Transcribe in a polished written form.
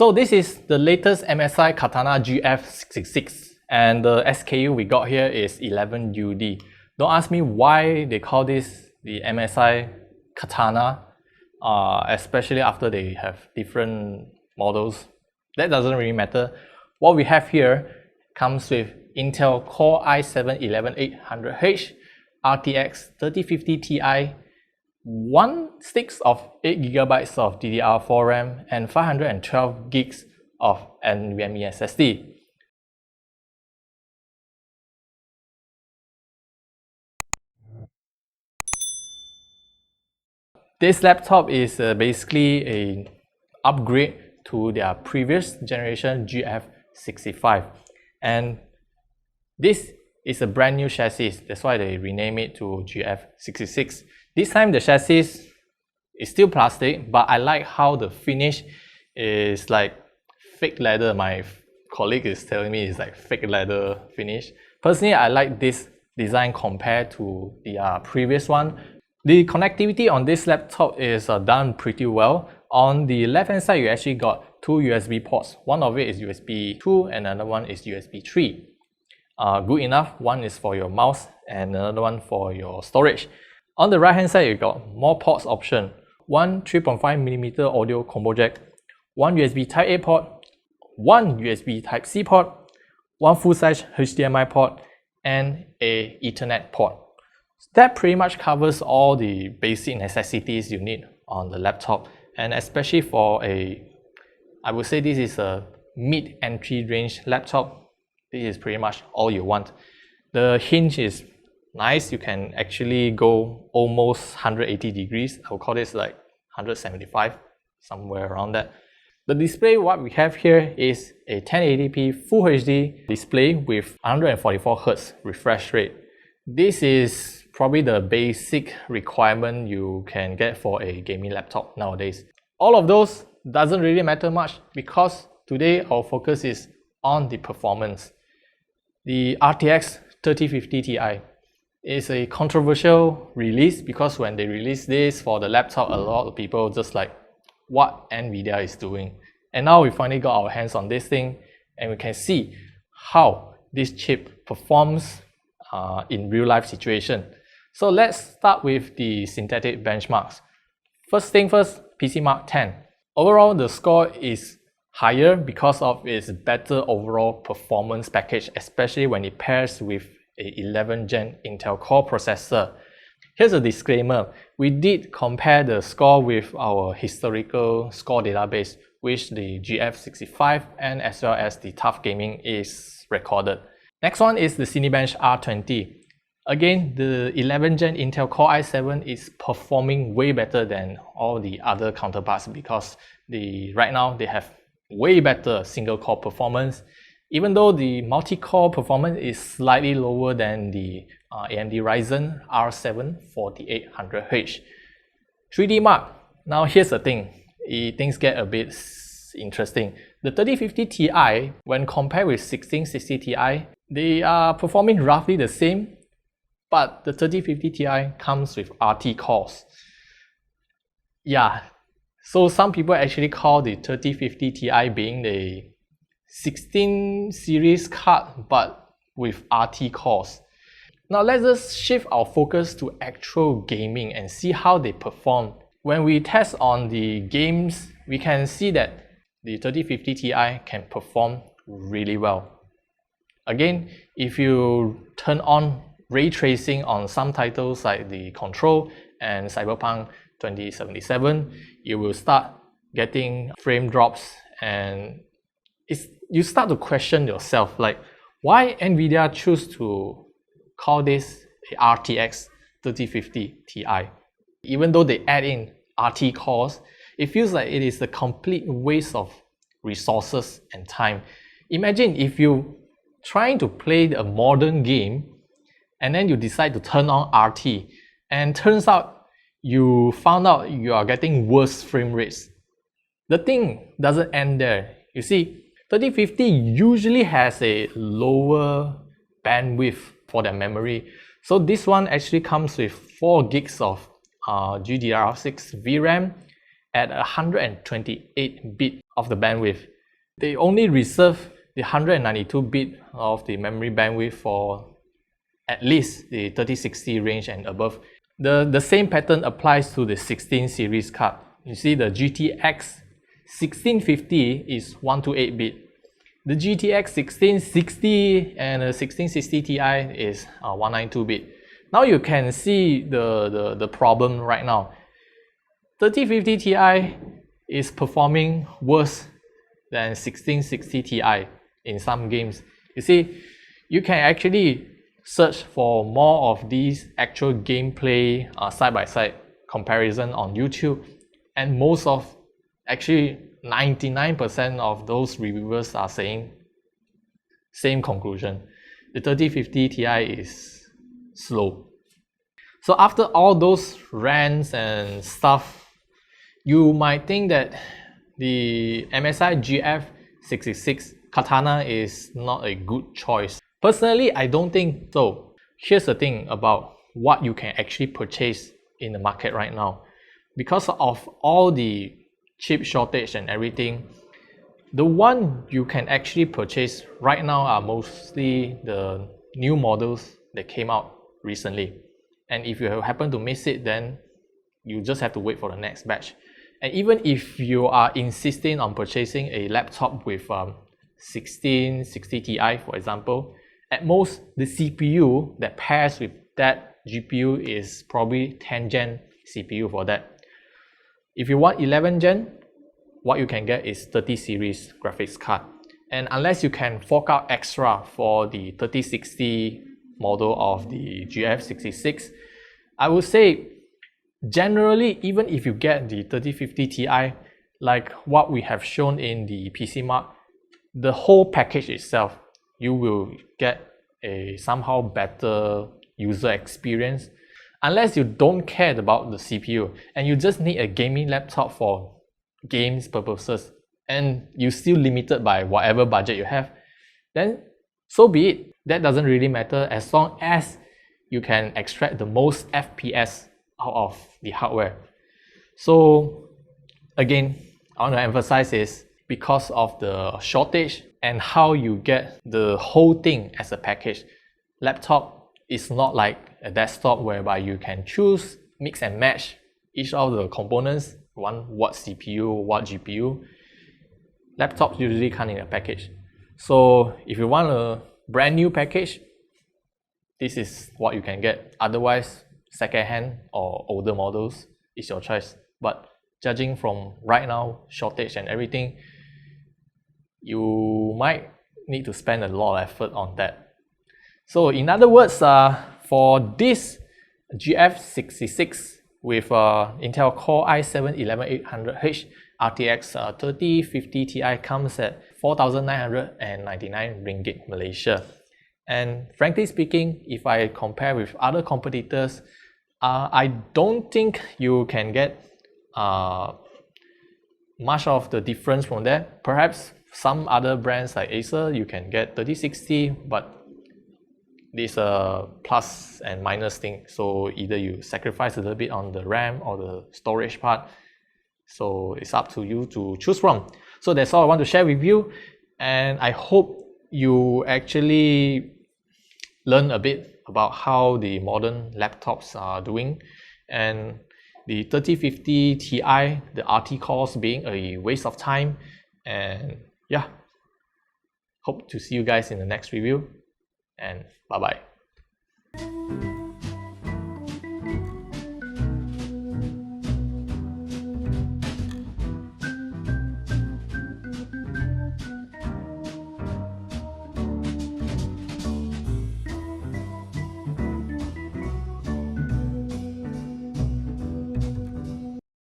So this is the latest MSI Katana GF66, and the SKU we got here is 11UD. Don't ask me why they call this the MSI Katana, especially after they have different models. That doesn't really matter. What we have here comes with Intel Core i7-11800H, RTX 3050 Ti, 1 stick of 8GB of DDR4 RAM and 512 gigs of NVMe SSD. This laptop is basically an upgrade to their previous generation GF65, and this is a brand new chassis. That's why they rename it to GF66. This time the chassis is still plastic, but I like how the finish is like fake leather. My colleague is telling me it's like fake leather finish. Personally, I like this design compared to the previous one. The connectivity on this laptop is done pretty well. On the left hand side, you actually got 2 USB ports. One of it is USB 2 and another one is USB 3. Good enough. One is for your mouse and another one for your storage. On the right hand side, you got more ports option. One 3.5mm audio combo jack, one USB Type A port, one USB Type C port, one full-size HDMI port, and a Ethernet port. That pretty much covers all the basic necessities you need on the laptop, and especially for I would say this is a mid-entry range laptop. This is pretty much all you want. The hinge is nice. You can actually go almost 180 degrees. I would call this like 175, somewhere around that. The display, what we have here is a 1080p Full HD display with 144Hz refresh rate. This is probably the basic requirement you can get for a gaming laptop nowadays. All of those doesn't really matter much because today our focus is on the performance. The RTX 3050 Ti is a controversial release because when they released this for the laptop, a lot of people just like what NVIDIA is doing. And now we finally got our hands on this thing and we can see how this chip performs in real life situation. So let's start with the synthetic benchmarks. First thing first, PC Mark 10. Overall, the score is higher because of its better overall performance package, especially when it pairs with a 11th gen Intel Core processor. Here's a disclaimer. We did compare the score with our historical score database, which the GF65 and as well as the Tough Gaming is recorded. Next one is the Cinebench R20. Again, the 11th gen Intel Core i7 is performing way better than all the other counterparts because right now they have way better single core performance, even though the multi-core performance is slightly lower than the AMD Ryzen R7 4800H. 3D Mark. Now here's the thing, things get a bit interesting. The 3050 Ti, when compared with 1660 Ti, they are performing roughly the same, but the 3050 Ti comes with RT cores. Yeah, so some people actually call the 3050 Ti being the 16 series card but with RT cores. Now let's just shift our focus to actual gaming and see how they perform. When we test on the games, we can see that the 3050 Ti can perform really well. Again, if you turn on ray tracing on some titles like the Control and Cyberpunk 2077, you will start getting frame drops and you start to question yourself, like why NVIDIA choose to call this a RTX 3050 Ti. Even though they add in RT cores, it feels like it is a complete waste of resources and time. Imagine if you trying to play a modern game and then you decide to turn on RT and turns out you found out you are getting worse frame rates. The thing doesn't end there. You see, 3050 usually has a lower bandwidth for their memory. So this one actually comes with 4 gigs of GDDR6 VRAM at 128-bit of the bandwidth. They only reserve the 192-bit of the memory bandwidth for at least the 3060 range and above. The same pattern applies to the 16 series card. You see the GTX 1650 is 128-bit. The GTX 1660 and the 1660 Ti is 192-bit. Now you can see the problem right now. 3050 Ti is performing worse than 1660 Ti in some games. You see, you can actually search for more of these actual gameplay side-by-side comparison on YouTube, and most of, actually 99% of those reviewers are saying same conclusion. The 3050 Ti is slow. So after all those rants and stuff, you might think that the MSI GF66 Katana is not a good choice. Personally, I don't think so. Here's the thing about what you can actually purchase in the market right now. Because of all the chip shortage and everything, the one you can actually purchase right now are mostly the new models that came out recently. And if you happen to miss it, then you just have to wait for the next batch. And even if you are insisting on purchasing a laptop with 1660 Ti, for example, at most the CPU that pairs with that GPU is probably 10 gen CPU for that. If you want 11 gen, what you can get is 30 series graphics card. And unless you can fork out extra for the 3060 model of the GF66, I would say generally, even if you get the 3050 Ti, like what we have shown in the PC Mark, the whole package itself, you will get a somehow better user experience. Unless you don't care about the CPU and you just need a gaming laptop for games purposes and you're still limited by whatever budget you have, then so be it. That doesn't really matter as long as you can extract the most FPS out of the hardware. So again, I want to emphasize is because of the shortage and how you get the whole thing as a package. Laptop is not like a desktop whereby you can choose, mix and match each of the components, what CPU, what GPU. Laptops usually come in a package. So if you want a brand new package, this is what you can get. Otherwise, second-hand or older models is your choice. But judging from right now, shortage and everything, you might need to spend a lot of effort on that. So in other words, for this GF66 with Intel Core i7-11800H RTX 3050 Ti comes at 4,999 ringgit Malaysia. And frankly speaking, if I compare with other competitors, I don't think you can get much of the difference from there. Perhaps some other brands like Acer, you can get 3060, but this plus and minus thing. So either you sacrifice a little bit on the RAM or the storage part. So it's up to you to choose from. So that's all I want to share with you. And I hope you actually learn a bit about how the modern laptops are doing. And the 3050 Ti, the RT cores being a waste of time. And yeah, hope to see you guys in the next review. And bye-bye.